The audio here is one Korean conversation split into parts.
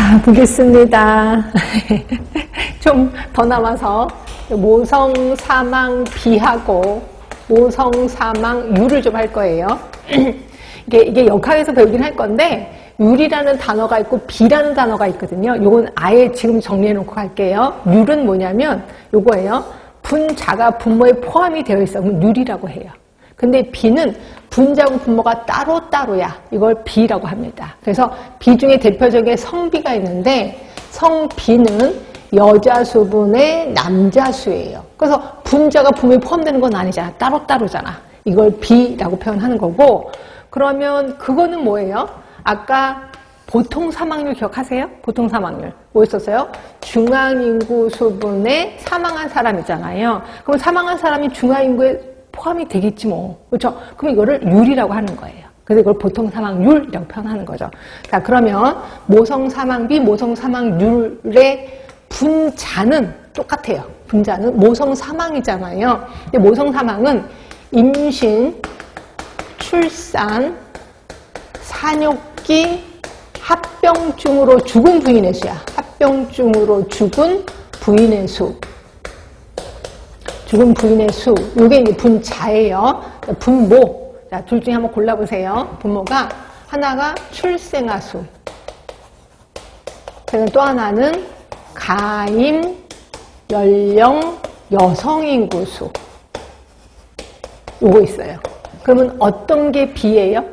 자, 보겠습니다. 좀 더 남아서 모성, 사망, 비하고 모성, 사망, 유를 좀 할 거예요. 이게 역학에서 배우긴 할 건데 유리라는 단어가 있고 비라는 단어가 있거든요. 요건 아예 지금 정리해 놓고 갈게요. 율은 뭐냐면 요거예요. 분자가 분모에 포함이 되어 있어. 그럼 율이라고 해요. 근데 비는 분자하고 분모가 따로따로야. 이걸 비라고 합니다. 그래서 비 중에 대표적인 성비가 있는데 성비는 여자수분의 남자수예요. 그래서 분자가 분모에 포함되는 건 아니잖아. 따로따로잖아. 이걸 비라고 표현하는 거고 그러면 그거는 뭐예요? 아까 보통 사망률 기억하세요? 보통 사망률. 뭐 있었어요? 중앙인구 수분에 사망한 사람이잖아요. 그럼 사망한 사람이 중앙인구에 포함이 되겠지 뭐. 그렇죠? 그럼 이거를 율이라고 하는 거예요. 그래서 이걸 보통 사망률이라고 표현하는 거죠. 자, 그러면 모성 사망비, 모성 사망률의 분자는 똑같아요. 분자는 모성 사망이잖아요. 근데 모성 사망은 임신, 출산, 산욕기, 합병증으로 죽은 부인의 수야. 합병증으로 죽은 부인의 수. 죽은 부인의 수. 이게 이제 분자예요. 분모. 자, 둘 중에 한번 골라보세요. 분모가 하나가 출생아 수. 그리고 또 하나는 가임, 연령, 여성인구 수. 요거 있어요. 그러면 어떤 게 비예요?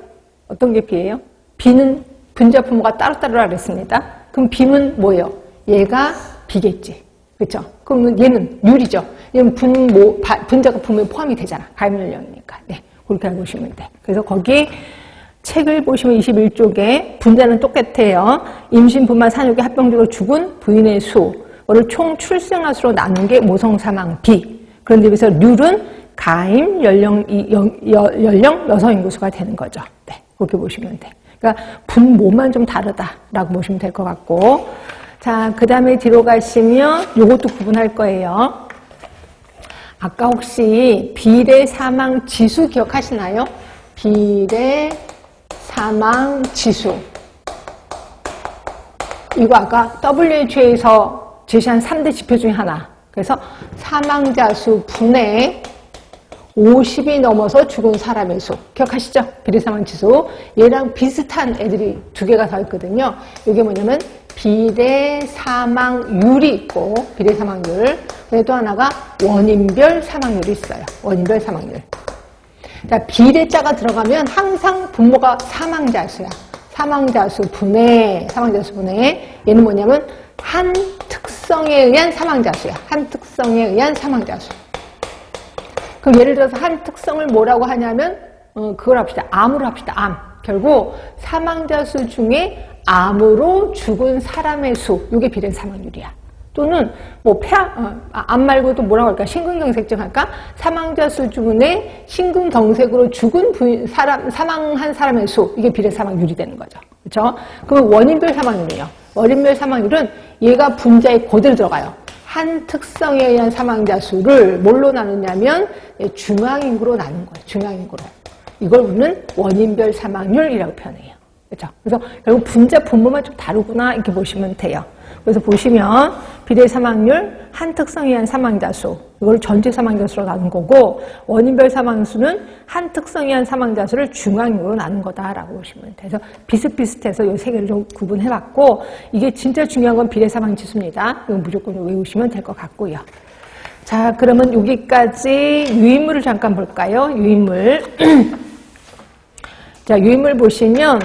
어떤 게 비예요? 비는 분자 분모가 따로따로라 그랬습니다. 그럼 비는 뭐예요? 얘가 비겠지. 그렇죠? 그러면 얘는 율이죠. 얘는 분자가 분모에 포함이 되잖아. 가임 연령이니까. 네, 그렇게 알고 보시면 돼. 그래서 거기 책을 보시면 21쪽에 분자는 똑같아요. 임신, 분만, 산욕의 합병적으로 죽은 부인의 수를 총 출생아 수로 나눈 게 모성, 사망, 비. 그런데 여기서 률은 가임, 연령, 여성 인구수가 되는 거죠. 네, 그렇게 보시면 돼. 그러니까 분모만 좀 다르다라고 보시면 될 것 같고. 자, 그 다음에 뒤로 가시면 요것도 구분할 거예요. 아까 혹시 비례 사망 지수 기억하시나요? 비례 사망 지수. 이거 아까 WHO에서 제시한 3대 지표 중에 하나. 그래서 사망자 수 분의 50이 넘어서 죽은 사람의 수. 기억하시죠? 비례사망 지수. 얘랑 비슷한 애들이 두 개가 더 있거든요. 이게 뭐냐면 비례사망률이 있고 비례사망률. 그리고 또 하나가 원인별 사망률이 있어요. 원인별 사망률. 자, 비례자가 들어가면 항상 분모가 사망자 수야. 사망자 수 분의 얘는 뭐냐면 한 특성에 의한 사망자 수야. 한 특성에 의한 사망자 수. 그럼 예를 들어서 한 특성을 뭐라고 하냐면 그걸 합시다. 암으로 합시다. 암. 결국 사망자 수 중에 암으로 죽은 사람의 수. 이게 비례 사망률이야. 또는 뭐 암 말고도 뭐라고 할까? 심근경색증 할까? 사망자 수 중에 심근경색으로 죽은 사망한 사람의 수. 이게 비례 사망률이 되는 거죠. 그렇죠? 그럼 원인별 사망률이요. 원인별 사망률은 얘가 분자에 그대로 들어가요. 한 특성에 의한 사망자 수를 뭘로 나누냐면 중앙인구로 나눈 거예요. 중앙인구로. 이걸 우리는 원인별 사망률이라고 표현해요. 그렇죠? 그래서 결국 분자 분모만 좀 다르구나 이렇게 보시면 돼요. 그래서 보시면 비례 사망률, 한 특성에 의한 사망자 수, 이걸 전체 사망자 수로 나눈 거고 원인별 사망수는 한 특성에 의한 사망자 수를 중앙으로 나눈 거다라고 보시면 돼요. 그래서 비슷비슷해서 이 세 개를 좀 구분해봤고 이게 진짜 중요한 건 비례 사망 지수입니다. 이건 무조건 외우시면 될 것 같고요. 자, 그러면 여기까지 유인물을 잠깐 볼까요? 유인물. 자, 유인물 보시면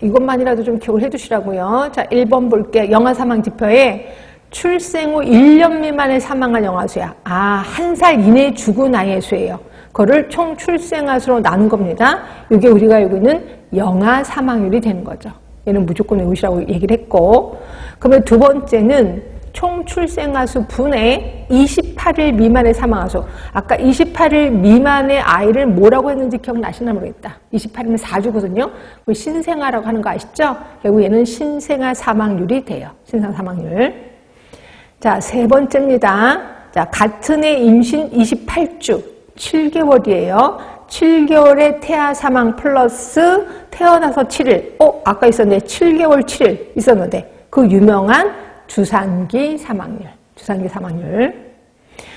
이것만이라도 좀 기억을 해두시라고요. 자, 1번 볼게요. 영아 사망 지표에 출생 후 1년 미만에 사망한 영아 수야. 아, 1살 이내에 죽은 아이의 수예요. 그거를 총 출생아 수로 나눈 겁니다. 이게 우리가 알고 있는 영아 사망률이 되는 거죠. 얘는 무조건 외우시라고 얘기를 했고. 그러면 두 번째는 총 출생아 수 분의 28일 미만의 사망아 수. 아까 28일 미만의 아이를 뭐라고 했는지 기억나시나 모르겠다. 28이면 4주거든요. 신생아라고 하는 거 아시죠? 결국 얘는 신생아 사망률이 돼요. 신생아 사망률. 자, 세 번째입니다. 자, 같은 해 임신 28주, 7개월이에요. 7개월의 태아 사망 플러스 태어나서 7일. 아까 있었는데 7개월 7일 있었는데 그 유명한 주산기 사망률. 주산기 사망률.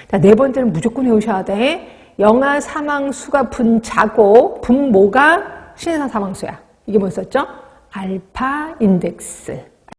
자, 네 번째는 무조건 외우셔야 돼. 영아 사망수가 분자고 분모가 신생아 사망수야. 이게 뭐였었죠? 알파 인덱스.